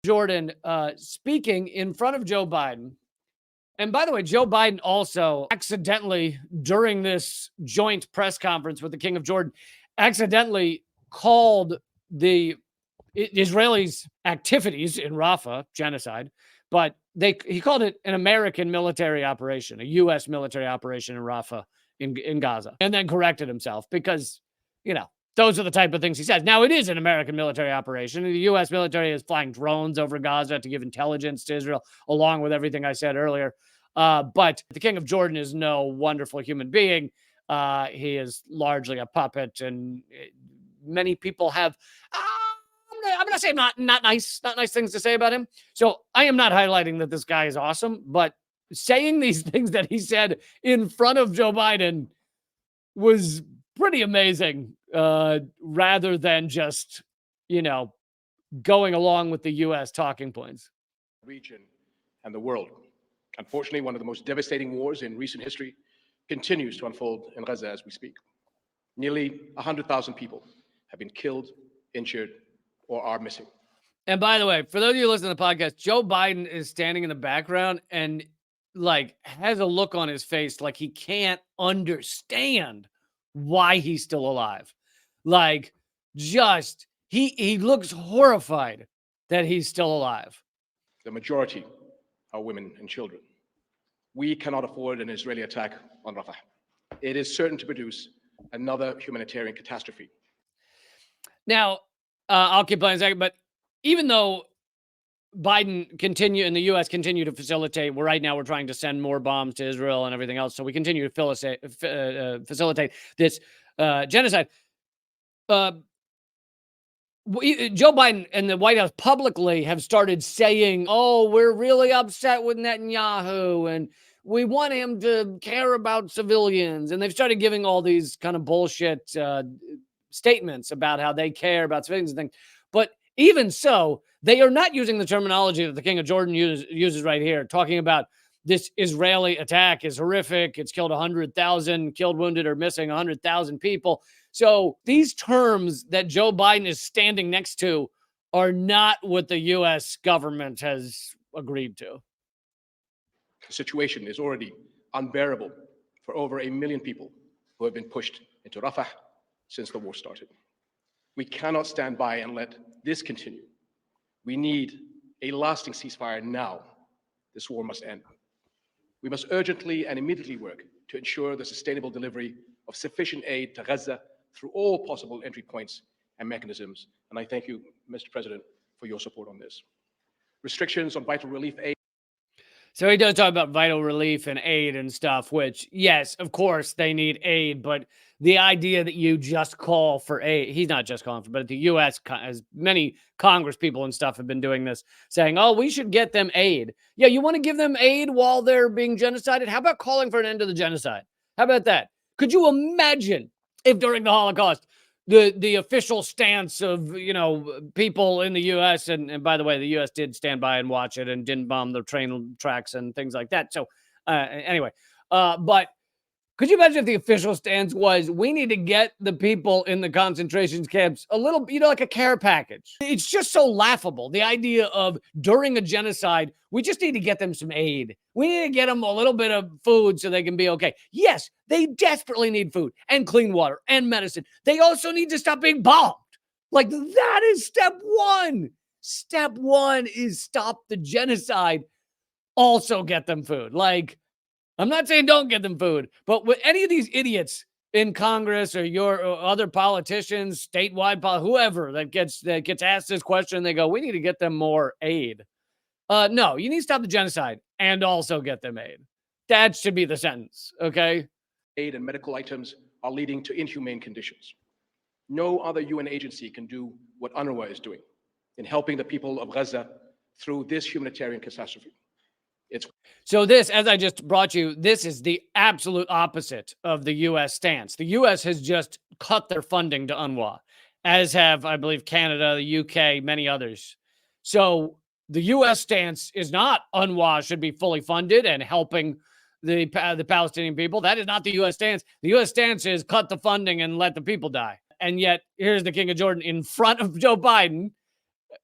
Jordan speaking in front of Joe Biden. And by the way, Joe Biden also accidentally, during this joint press conference with the King of Jordan, accidentally called the Israelis' activities in Rafah genocide, but he called it an American military operation, a U.S. military operation in Rafah in Gaza, and then corrected himself because, those are the type of things he says. Now, it is an American military operation. The U.S. military is flying drones over Gaza to give intelligence to Israel, along with everything I said earlier. But the King of Jordan is no wonderful human being. He is largely a puppet, and many people have I'm gonna say not nice things to say about him. So I am not highlighting that this guy is awesome, but saying these things that he said in front of Joe Biden was pretty amazing, rather than just, going along with the U.S. talking points. Region and the world. Unfortunately, one of the most devastating wars in recent history continues to unfold in Gaza as we speak. Nearly 100,000 people have been killed, injured, or are missing. And by the way, for those of you listening to the podcast, Joe Biden is standing in the background and has a look on his face like he can't understand why he's still alive. He looks horrified that he's still alive. The majority are women and children. We cannot afford an Israeli attack on Rafah. It is certain to produce another humanitarian catastrophe. Now, I'll keep playing a second, but even though Biden and the U.S. continue to facilitate, right now we're trying to send more bombs to Israel and everything else, so we continue to facilitate this genocide. Joe Biden and the White House publicly have started saying, oh, we're really upset with Netanyahu and we want him to care about civilians. And they've started giving all these kind of bullshit statements about how they care about civilians and things. But even so, they are not using the terminology that the King of Jordan uses right here, talking about this Israeli attack is horrific. It's killed 100,000, killed, wounded, or missing 100,000 people. So these terms that Joe Biden is standing next to are not what the U.S. government has agreed to. The situation is already unbearable for over 1 million people who have been pushed into Rafah since the war started. We cannot stand by and let this continue. We need a lasting ceasefire now. This war must end. We must urgently and immediately work to ensure the sustainable delivery of sufficient aid to Gaza through all possible entry points and mechanisms. And I thank you, Mr. President, for your support on this. Restrictions on vital relief aid. So he does talk about vital relief and aid and stuff, which, yes, of course, they need aid. But the idea that you just call for aid, he's not just calling for, but the U.S., as many Congress people and stuff have been doing this, saying, oh, we should get them aid. Yeah, you want to give them aid while they're being genocided? How about calling for an end to the genocide? How about that? Could you imagine if during the Holocaust, the official stance of, people in the U.S. and by the way, the U.S. did stand by and watch it and didn't bomb the train tracks and things like that. So anyway, but could you imagine if the official stance was, we need to get the people in the concentration camps a little, like a care package? It's just so laughable. The idea of during a genocide, we just need to get them some aid. We need to get them a little bit of food so they can be okay. Yes, they desperately need food and clean water and medicine. They also need to stop being bombed. That is step one. Step one is stop the genocide. Also get them food. I'm not saying don't get them food, but with any of these idiots in Congress or other politicians, statewide, whoever that gets asked this question, they go, we need to get them more aid. No, you need to stop the genocide and also get them aid. That should be the sentence, okay? Aid and medical items are leading to inhumane conditions. No other UN agency can do what UNRWA is doing in helping the people of Gaza through this humanitarian catastrophe. So this, as I just brought you, this is the absolute opposite of the U.S. stance. The U.S. has just cut their funding to UNRWA, as have, I believe, Canada, the U.K., many others. So the U.S. stance is not UNRWA should be fully funded and helping the Palestinian people. That is not the U.S. stance. The U.S. stance is cut the funding and let the people die. And yet, here's the King of Jordan in front of Joe Biden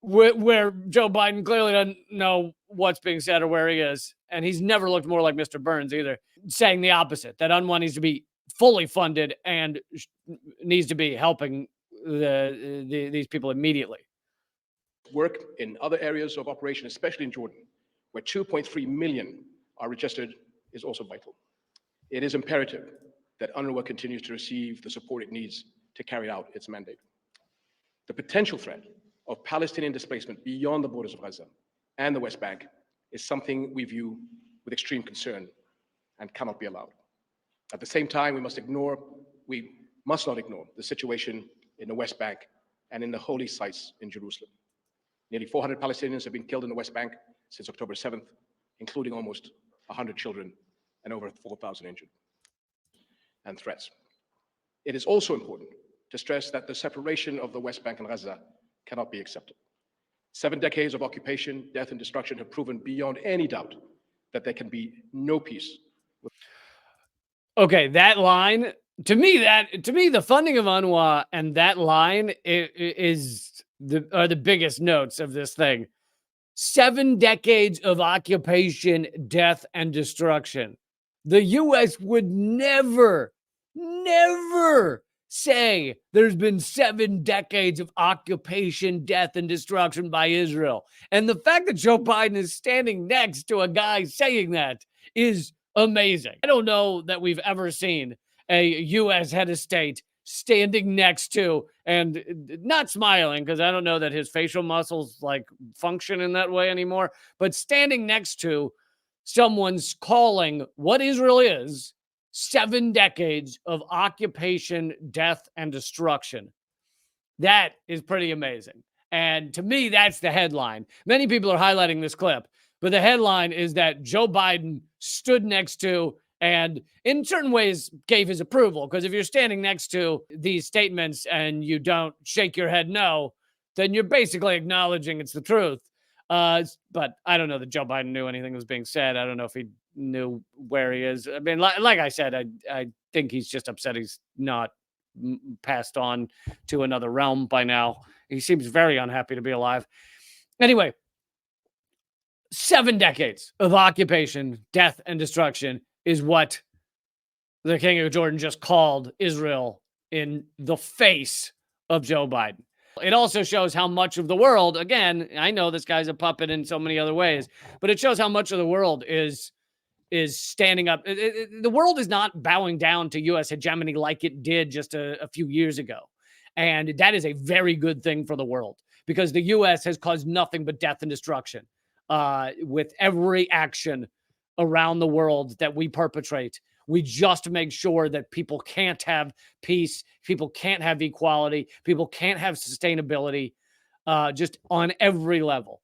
where Joe Biden clearly doesn't know what's being said or where he is. And he's never looked more like Mr. Burns either, saying the opposite, that UNRWA needs to be fully funded and needs to be helping these people immediately. Work in other areas of operation, especially in Jordan, where 2.3 million are registered, is also vital. It is imperative that UNRWA continues to receive the support it needs to carry out its mandate. The potential threat of Palestinian displacement beyond the borders of Gaza and the West Bank is something we view with extreme concern and cannot be allowed. At the same time, we must not ignore the situation in the West Bank and in the holy sites in Jerusalem. Nearly 400 Palestinians have been killed in the West Bank since October 7th, including almost 100 children and over 4,000 injured, and threats. It is also important to stress that the separation of the West Bank and Gaza cannot be accepted. 7 decades of occupation, death, and destruction have proven beyond any doubt that there can be no peace. Okay, that line, to me, the funding of UNRWA and that line are the biggest notes of this thing. 7 decades of occupation, death, and destruction. The U.S. would never say there's been 7 decades of occupation, death, and destruction by Israel. And the fact that Joe Biden is standing next to a guy saying that is amazing. I don't know that we've ever seen a U.S. head of state standing next to and not smiling, because I don't know that his facial muscles like function in that way anymore, but standing next to someone's calling what Israel is 7 decades of occupation, death, and destruction. That is pretty amazing. And to me, that's the headline. Many people are highlighting this clip, but the headline is that Joe Biden stood next to and in certain ways gave his approval. Because if you're standing next to these statements and you don't shake your head no, then you're basically acknowledging it's the truth. But I don't know that Joe Biden knew anything was being said. I don't know if he knew where he is. I mean, like I said, I think he's just upset he's not passed on to another realm by now. He seems very unhappy to be alive. Anyway, 7 decades of occupation, death, and destruction is what the King of Jordan just called Israel in the face of Joe Biden. It also shows how much of the world, again, I know this guy's a puppet in so many other ways, but it shows how much of the world is standing up. The world is not bowing down to U.S. hegemony like it did just a few years ago. And that is a very good thing for the world because the U.S. has caused nothing but death and destruction with every action around the world that we perpetrate. We just make sure that people can't have peace, people can't have equality, people can't have sustainability, just on every level.